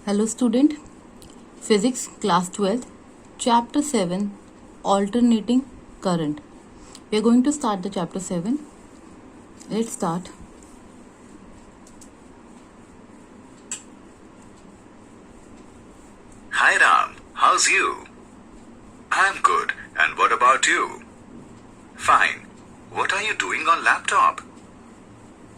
Hello student, Physics class 12th, chapter 7, alternating current. We are going to start the chapter 7. Let's start. Hi Ram, how's you? I'm good, and what about you? Fine. What are you doing on laptop?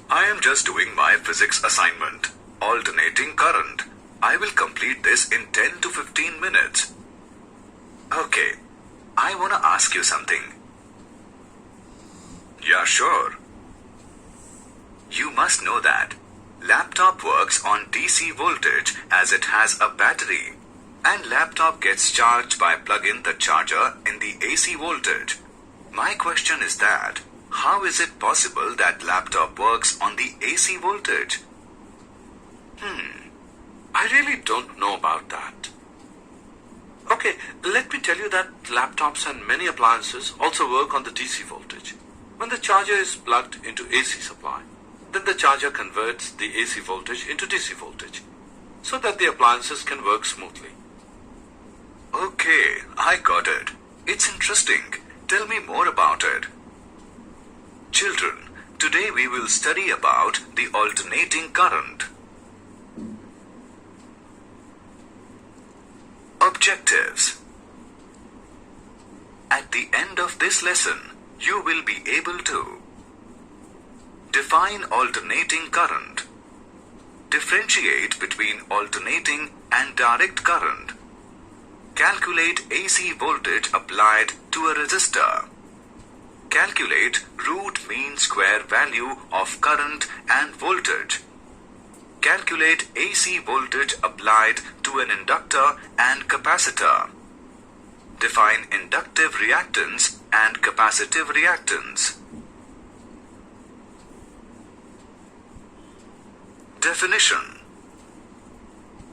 I am just doing my physics assignment, alternating current. I will complete this in 10 to 15 minutes. Okay, I wanna ask you something. Yeah, sure. You must know that laptop works on DC voltage as it has a battery, and laptop gets charged by plugging the charger in the AC voltage. My question is that, how is it possible that laptop works on the AC voltage? I really don't know about that. Okay, let me tell you that laptops and many appliances also work on the DC voltage. When the charger is plugged into AC supply, then the charger converts the AC voltage into DC voltage, so that the appliances can work smoothly. Okay, I got it. It's interesting. Tell me more about it. Children, today we will study about the alternating current. Objectives. At the end of this lesson, you will be able to define alternating current, differentiate between alternating and direct current, calculate AC voltage applied to a resistor, calculate root mean square value of current and voltage, calculate AC voltage applied to an inductor and capacitor, define inductive reactance and capacitive reactance. Definition.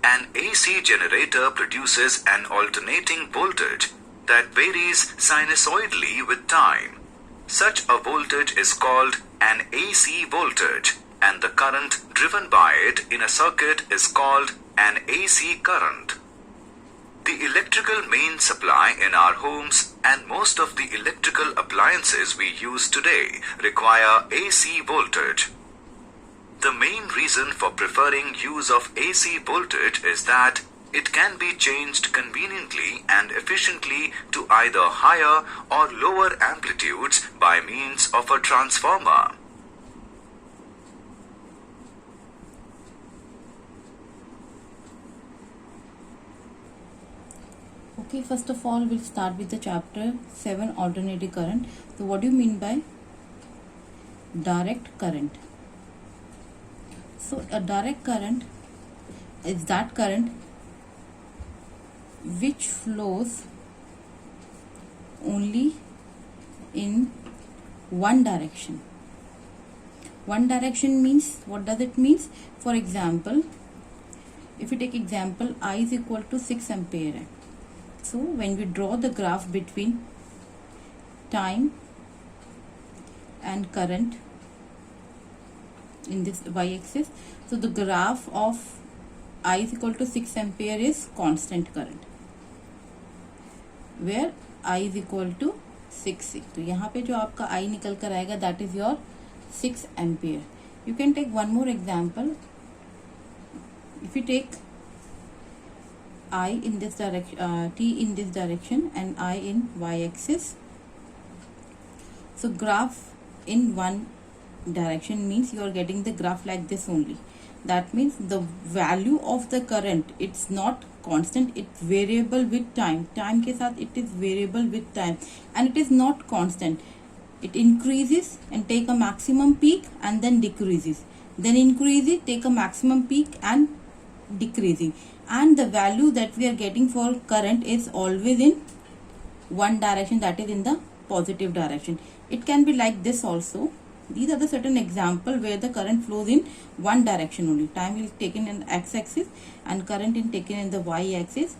An AC generator produces an alternating voltage that varies sinusoidally with time. Such a voltage is called an AC voltage, and the current driven by it in a circuit is called an AC current. The electrical main supply in our homes and most of the electrical appliances we use today require AC voltage. The main reason for preferring use of AC voltage is that it can be changed conveniently and efficiently to either higher or lower amplitudes by means of a transformer. Okay, first of all, we'll start with the chapter 7, alternating current. So, what do you mean by direct current? So, a direct current is that current which flows only in one direction. One direction means, what does it mean? For example, if you take example, I is equal to 6 ampere. So when we draw the graph between time and current in this y-axis, so the graph of I is equal to 6 ampere is constant current, where I is equal to 6. तो यहाँ पे जो आपका I निकल कर आएगा, that is your 6 ampere. You can take one more example. If you take I in this direction, T in this direction and I in y-axis, so graph in one direction means you are getting the graph like this only. That means the value of the current, it's not constant, it's variable with time. Time के साथ it is variable with time, and it is not constant. It increases and take a maximum peak and then decreases, then increases, take a maximum peak and decreasing, and the value that we are getting for current is always in one direction, that is in the positive direction. It can be like this also. These are the certain example where the current flows in one direction only. Time is taken in x-axis and current is taken in the y-axis.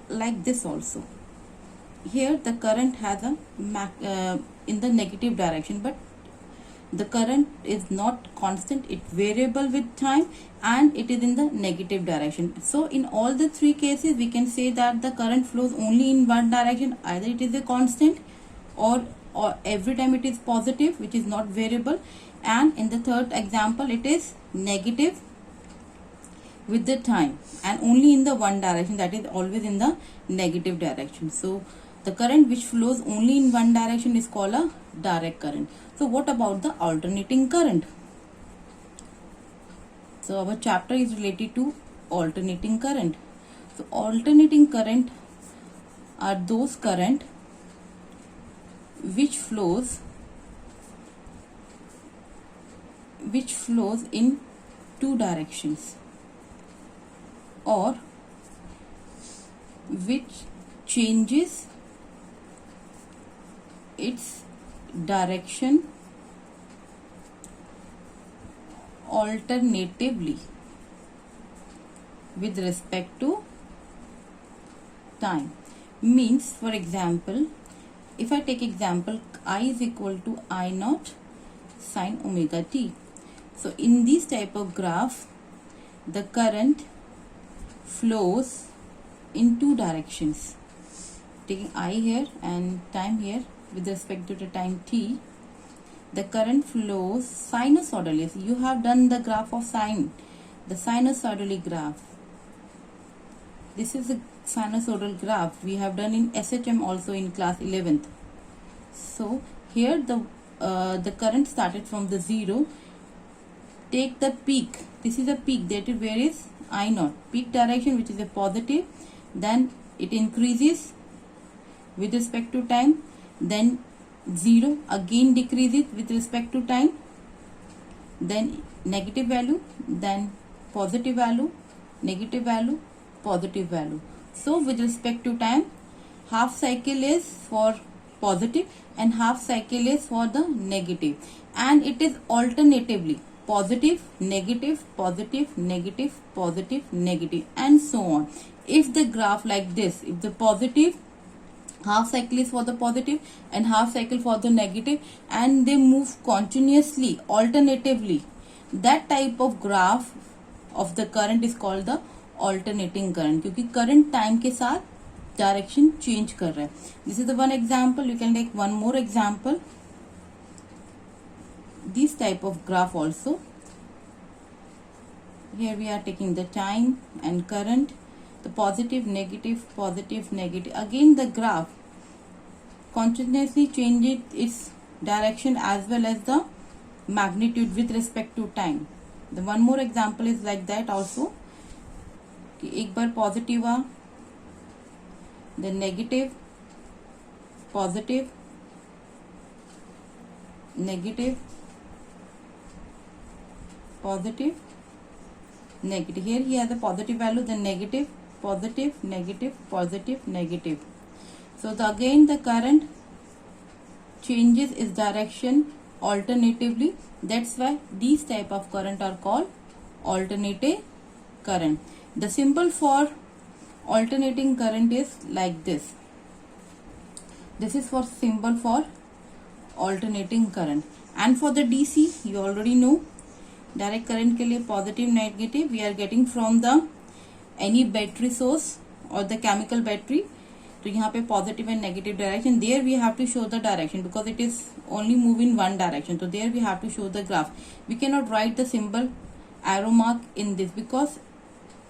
Like this also. Here the current has a in the negative direction, but the current is not constant, it's variable with time, and it is in the negative direction. So in all the three cases we can say that the current flows only in one direction, either it is a constant or every time it is positive, which is not variable, and in the third example it is negative with the time and only in the one direction, that is always in the negative direction. So the current which flows only in one direction is called a direct current. So what about the alternating current? So our chapter is related to alternating current. So alternating current are those current which flows in two directions, or which changes its direction alternatively with respect to time. Means, for example, if I take example, I is equal to I naught sine omega t. So in this type of graph, the current flows in two directions. Taking I here and time here with respect to the time t, the current flows sinusoidally. So you have done the graph of sine, the sinusoidally graph. This is a sinusoidal graph we have done in SHM also in class 11th. So here the current started from the zero. Take the peak. This is a peak, that is where is I naught, peak direction, which is a positive. Then it increases with respect to time, then 0 again decreases with respect to time, then negative value, then positive value, negative value, positive value. So with respect to time, half cycle is for positive and half cycle is for the negative, and it is alternatively positive, negative, positive, negative, positive, negative, and so on. If the graph like this, if the positive half cycle is for the positive and half cycle for the negative, and they move continuously alternatively, that type of graph of the current is called the alternating current, क्योंकि current time के साथ direction change कर रहा है. This is the one example. You can take one more example. This type of graph also. Here we are taking the time and current, the positive, negative, positive, negative. Again the graph continuously changes its direction as well as the magnitude with respect to time. The one more example is like that also. एक बार positive uh, then negative, positive, negative, positive, negative. Here he has a positive value, then negative, positive, negative, positive, negative. So again the current changes its direction alternatively. That's why these type of current are called alternating current. The symbol for alternating current is like this. This is for symbol for alternating current. And for the DC, you already know, direct current के लिए positive, negative we are getting from the any battery source or the chemical battery. तो यहाँ पे positive and negative direction, there we have to show the direction because it is only move in one direction. So there we have to show the graph. We cannot write the symbol arrow mark in this because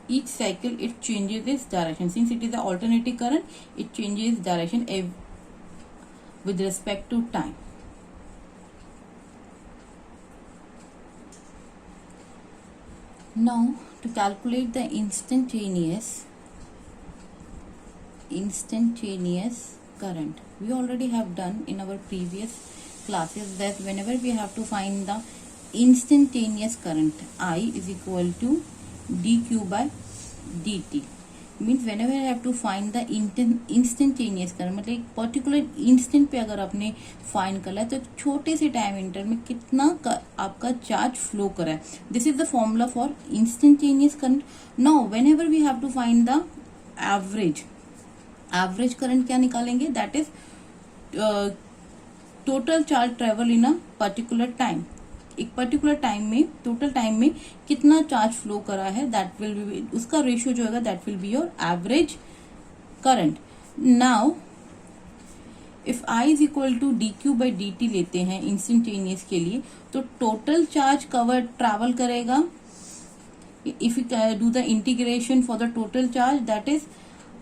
each cycle it changes its direction. Since it is the alternating current, it changes direction with respect to time. Now to calculate the instantaneous current, we already have done in our previous classes that whenever we have to find the instantaneous current, I is equal to dq by dt. Means whenever I have to find the instantaneous current, मतलब एक particular instant पे अगर आपने find करना है तो छोटे से टाइम इंटर में कितना आपका चार्ज फ्लो करा है. This is the formula for instantaneous current. Now whenever we have to find the average current क्या निकालेंगे, that is total charge travel in a particular time. एक पर्टिकुलर टाइम में, total time में कितना charge flow करा है, that will be, उसका ratio जो होगा that will be your average current. Now if I is equal to dq/dt लेते हैं इंस्टेंटेनियस के लिए, तो टोटल चार्ज कवर ट्रैवल करेगा. If you do the integration for the total charge, that is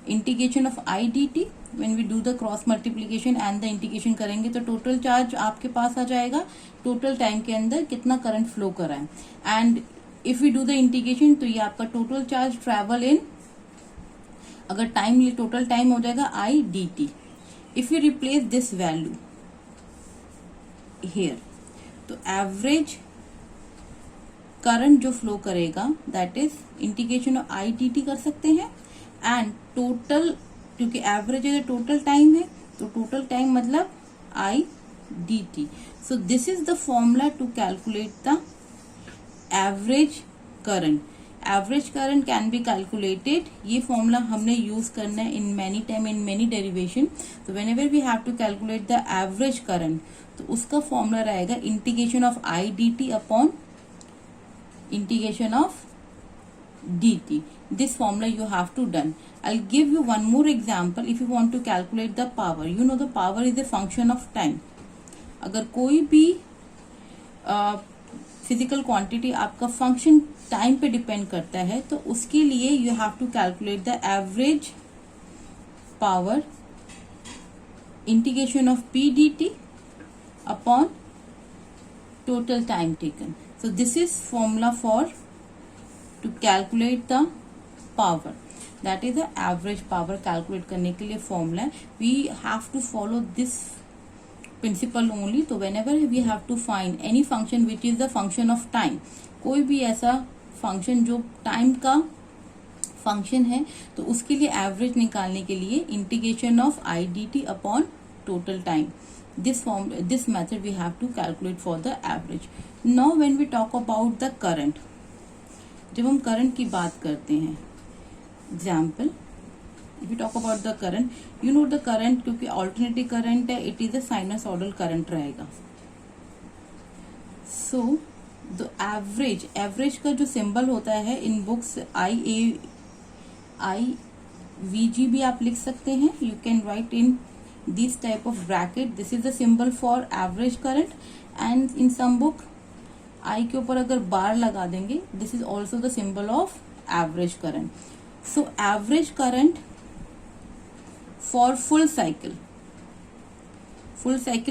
integration of I dt. When we do the cross multiplication and the integration करेंगे तो total charge आपके पास आ जाएगा, total time के अंदर कितना current flow करा है. And if we do the integration तो ये आपका टोटल चार्ज ट्रैवल इन, अगर टाइम टोटल टाइम हो जाएगा I dt. If you replace this value here, तो एवरेज करंट जो फ्लो करेगा that is integration of I dt कर सकते हैं. एंड टोटल, क्योंकि एवरेज अगर टोटल टाइम है तो टोटल टाइम मतलब I dt. So this is the formula to calculate the average current. Average current can be calculated. ये फॉर्मूला हमने यूज करना है in many time, in many derivation. तो whenever we have to calculate the average current, तो उसका formula रहेगा integration of I dt upon integration of dt. This formula you have to done. I'll give you one more example. If you want to calculate the power, you know the power is a function of time. अगर कोई भी physical quantity आपका function time पे depend करता है, तो उसके लिए you have to calculate the average power integration of P dt upon total time taken. So this is formula for to calculate the power, that is the average power. Calculate करने के लिए फॉर्मूला है. We have to follow this principle only. तो whenever we have to find any function which is the function of time, कोई भी ऐसा function जो टाइम का फंक्शन है, तो उसके लिए एवरेज निकालने के लिए integration of I dt upon total time. This method we have to calculate for the average. Now when we talk about the current, जब हम करंट की बात करते हैं, example if you talk about the current, you know the current, क्योंकि alternating current है, it is a sinusoidal current रहेगा. So the average का जो सिंबल होता है इन बुक्स IVG भी आप लिख सकते हैं. You can write in this type of bracket. This is the symbol for average current, and in some book I के ऊपर अगर बार लगा देंगे, this is also the symbol of average current. So average current for full cycle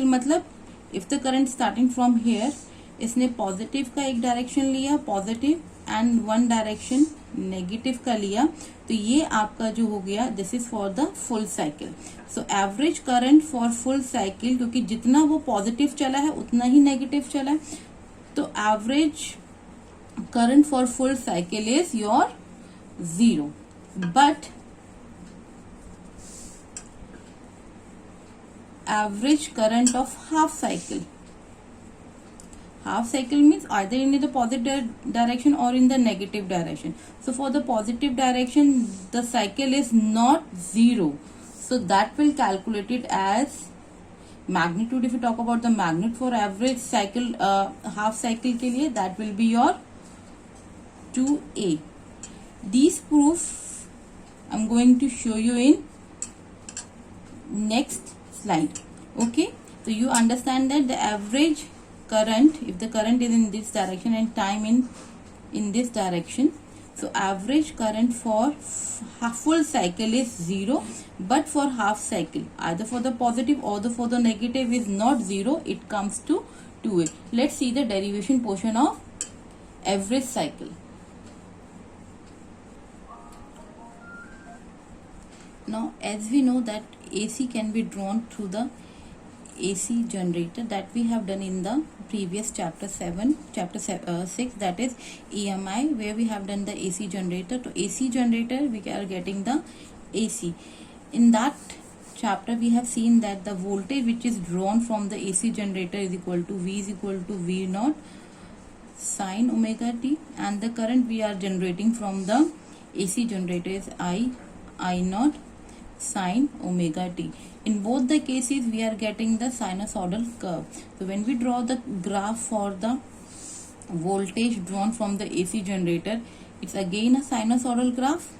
मतलब if the current starting from here, इसने positive का एक direction लिया, positive, and one direction negative का लिया, तो ये आपका जो हो गया, this is for the full cycle. So average current for full cycle, क्योंकि जितना वो पॉजिटिव चला है उतना ही नेगेटिव चला है, तो average current for full cycle is your 0. But average current of half cycle means either in the positive direction or in the negative direction. So for the positive direction the cycle is not 0, so that will calculate it as magnitude. If you talk about the magnitude for average cycle, half cycle के लिए, that will be your 2a. These proof I'm going to show you in next slide. Okay, so you understand that the average current, if the current is in this direction and time in this direction, so average current for full cycle is 0, but for half cycle, either for the positive or for the negative, is not 0, it comes to 2a. Let's see the derivation portion of average cycle. Now as we know that AC can be drawn through the AC generator, that we have done in the previous chapter 6, that is EMI, where we have done the AC generator. To AC generator we are getting the AC. In that chapter we have seen that the voltage which is drawn from the AC generator is equal to V is equal to V naught sin omega t, and the current we are generating from the AC generator is I naught sin omega t. In both the cases we are getting the sinusoidal curve. So when we draw the graph for the voltage drawn from the AC generator. It's again a sinusoidal graph.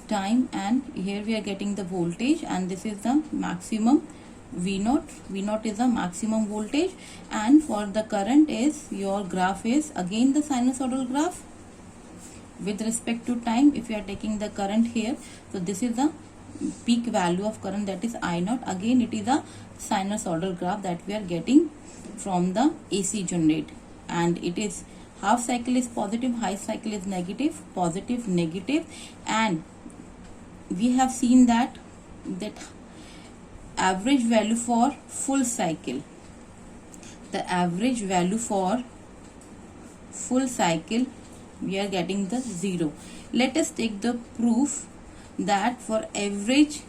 Time, and here we are getting the voltage, and this is the maximum V0. V0 is the maximum voltage, and for the current is your graph is again the sinusoidal graph with respect to time. If you are taking the current here, so this is the peak value of current, that is I0. Again it is a sinusoidal graph that we are getting from the AC generator, and it is half cycle is positive, high cycle is negative, positive, negative, and we have seen that average value for full cycle, the average value for full cycle, we are getting the 0. Let us take the proof that for average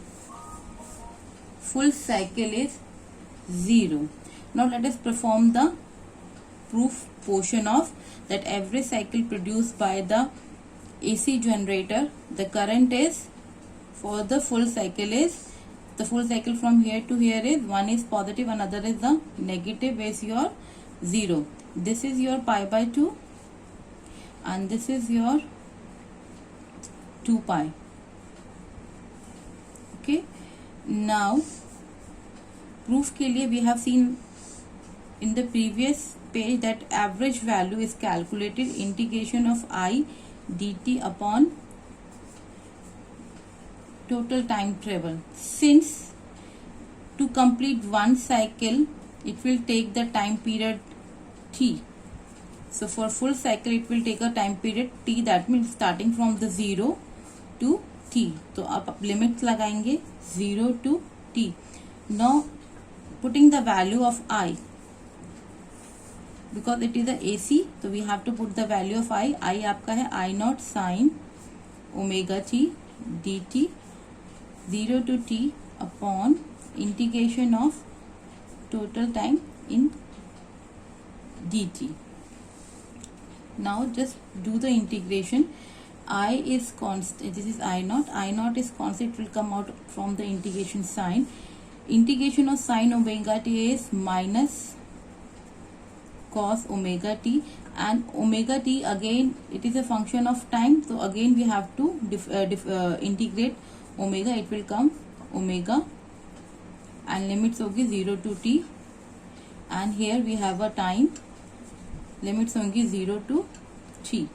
full cycle is 0. Now let us perform the proof portion of that. Average cycle produced by the AC generator, the current is for the full cycle is, the full cycle from here to here is, one is positive, another is the negative, is your 0. This is your pi by 2 and this is your 2 pi. Okay, now proof के लिए we have seen in the previous page that average value is calculated integration of I dt upon total time travel. Since to complete one cycle it will take the time period t, so for full cycle it will take a time period t, that means starting from the 0 to t. तो आप limits लगाएंगे 0 to t. Now putting the value of I, because it is a AC, so we have to put the value of I. I आपका है I0 sin omega t dt 0 to t upon integration of total time in dt. Now just do the integration. I is constant, this is I0. I0 is constant, it will come out from the integration sign. Integration of sin omega t is minus cos omega t, and omega t again it is a function of time, so again we have to integrate omega, it will come omega and limits होगी 0 to t, and here we have a time, limits होंगी 0 to t.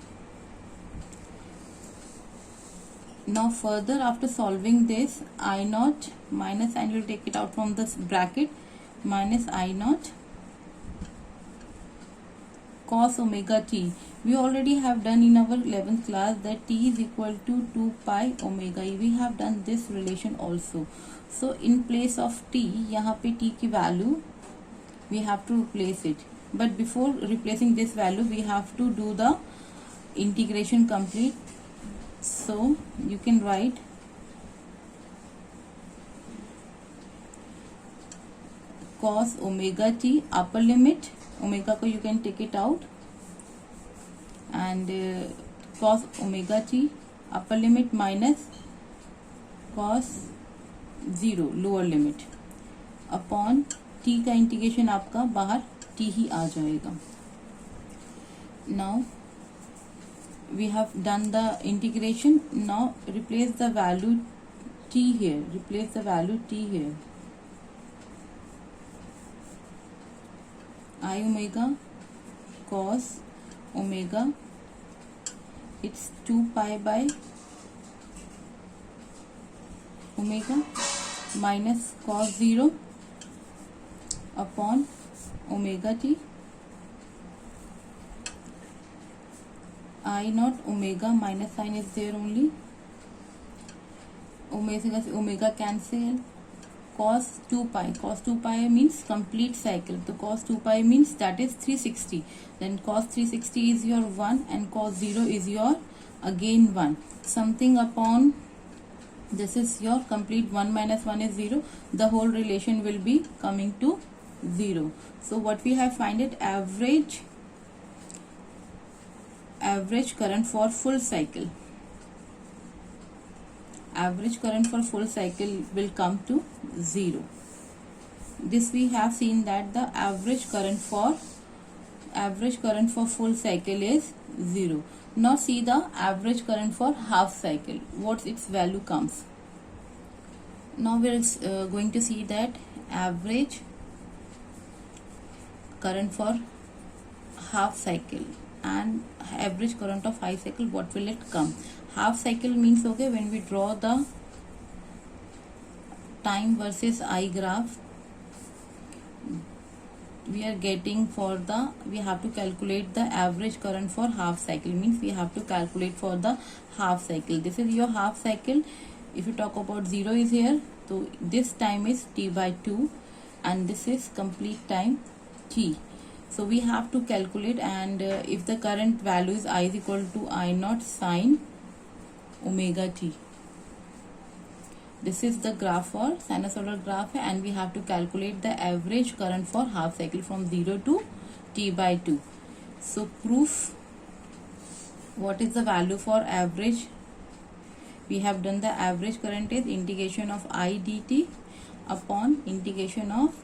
Now further after solving this, I0 minus, and you will take it out from this bracket, minus I0 cos omega t. We already have done in our 11th class that t is equal to 2 pi omega. We have done this relation also. So in place of t, यहाँ पे t की value we have to replace it. But before replacing this value, we have to do the integration complete. So you can write cos omega t upper limit, omega को you can take it out, and cos omega t upper limit minus cos 0 lower limit upon t का integration आपका बाहर t ही आ जाएगा. Now we have done the integration. Now replace the value t here, replace the value t here. I omega cos omega, it's 2 pi by omega minus cos 0 upon omega t. I0 omega minus sign is there only. Omega cancel. Cos 2 pi. Cos 2 pi means complete cycle. So cos 2 pi means that is 360. Then cos 360 is your 1 and cos 0 is your again 1. Something upon this is your complete 1 minus 1 is 0. The whole relation will be coming to 0. So what we have find it average current for full cycle. Average current for full cycle will come to 0. This we have seen that the average current for average current for full cycle is 0. Now see the average current for half cycle, what its value comes. Now we are going to see that average current for half cycle and average current of high cycle, what will it come. Half cycle means, okay, when we draw the time versus I graph, we are getting for the, we have to calculate the average current for half cycle, means we have to calculate for the half cycle. This is your half cycle. If you talk about 0 is here, so this time is t by 2 and this is complete time t. So we have to calculate, and if the current value is I is equal to I naught sine omega t. This is the graph for sinusoidal graph, and we have to calculate the average current for half cycle from 0 to t by 2. So proof, what is the value for average? We have done the average current is integration of I dt upon integration of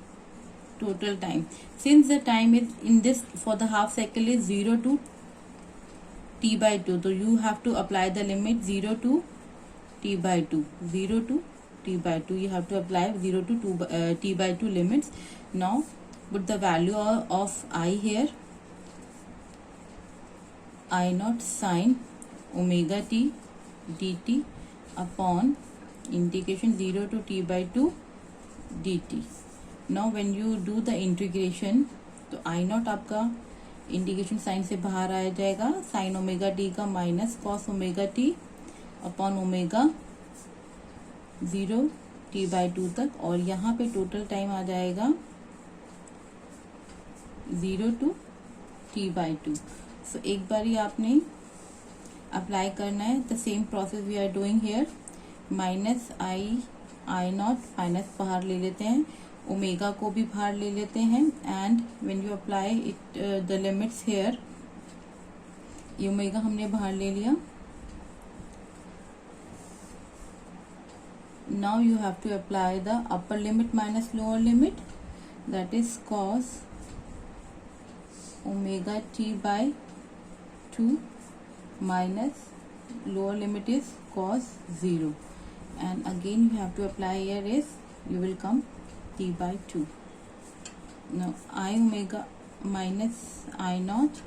total time. Since the time is in this for the half cycle is 0 to t by 2, so you have to apply the limit 0 to t by 2, 0 to t by 2. You have to apply 0 to t by 2 limits. Now put the value of I here, I naught sine omega t dt upon integration 0 to t by 2 dt. Now when you do the integration, तो I naught आपका integration sign से बाहर आ जाएगा, sine omega T का minus cos omega T upon omega 0 t by 2 तक, और यहाँ पे टोटल टाइम आ जाएगा 0 to t by 2. सो एक बार ही आपने अप्लाई करना है. The same process we are doing here. Minus I naught minus बाहर ले लेते हैं, ओमेगा को भी बाहर ले लेते हैं, and when you apply it the limits here, ये ओमेगा हमने बाहर ले लिया. Now you have to apply the upper limit minus lower limit, that is cos omega t by 2 minus lower limit is cos 0, and again you have to apply here is you will come t by 2. Now I omega minus I naught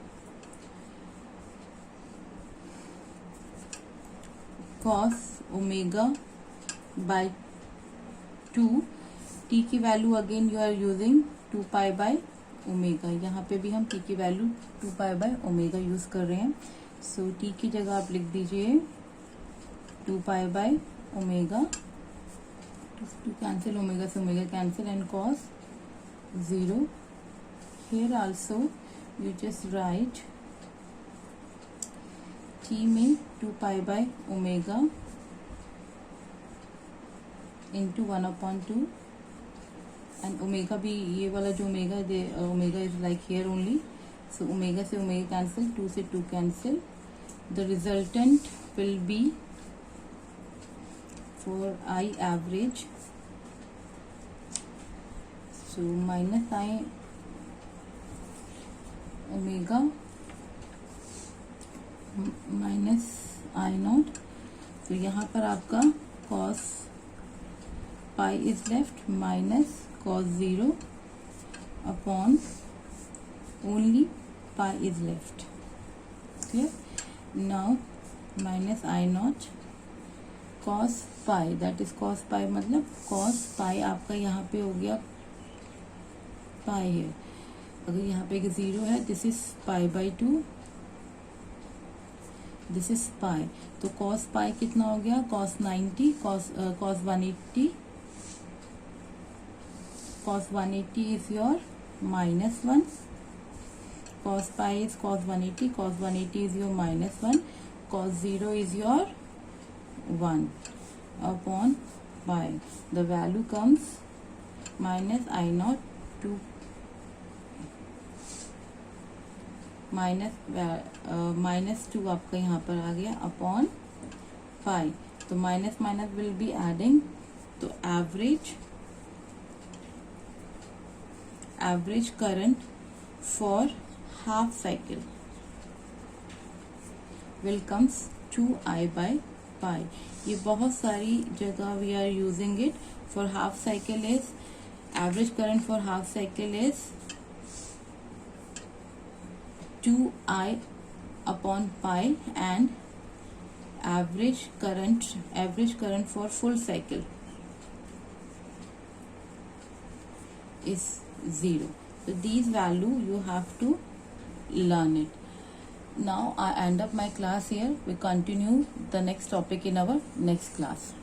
cos omega by 2, t की value again you are using 2 pi by omega. यहाँ पे भी हम t की value 2 pi by omega use कर रहे हैं. सो t की जगह आप लिख दीजिए 2 pi by omega, two cancel, omega से omega cancel, and cos 0. Here also you just write t में 2 pi by omega into 1/2, and omega भी, ये वाला जो omega omega is like here only. So omega से ओमेगा कैंसिल, 2 से 2 cancel. The resultant will be for I average, so minus I omega minus I naught. तो यहाँ पर आपका cos pi is left minus cos 0 upon only pi is left. Clear? Now minus I naught cos pi, that is cos pi मतलब cos pi आपका यहाँ पे हो गया pi है. अगर यहाँ पे 0 है, this is pi by 2, this is pi. तो cos pi कितना हो गया, cos 90, cos 180, cos 180 is your minus 1, cos pi is cos 180, cos 180 is your minus 1, cos 0 is your 1 upon pi. The value comes minus I naught 2 minus 2 आपका यहाँ पर आ गया upon pi. तो minus minus will be adding. तो average current for half cycle will comes 2I by pi. ये बहुत सारी जगह we are using it. For half cycle is average current for half cycle is 2I upon pi, and average current for full cycle is 0. So these value you have to learn it. Now I end up my class here. We continue the next topic in our next class.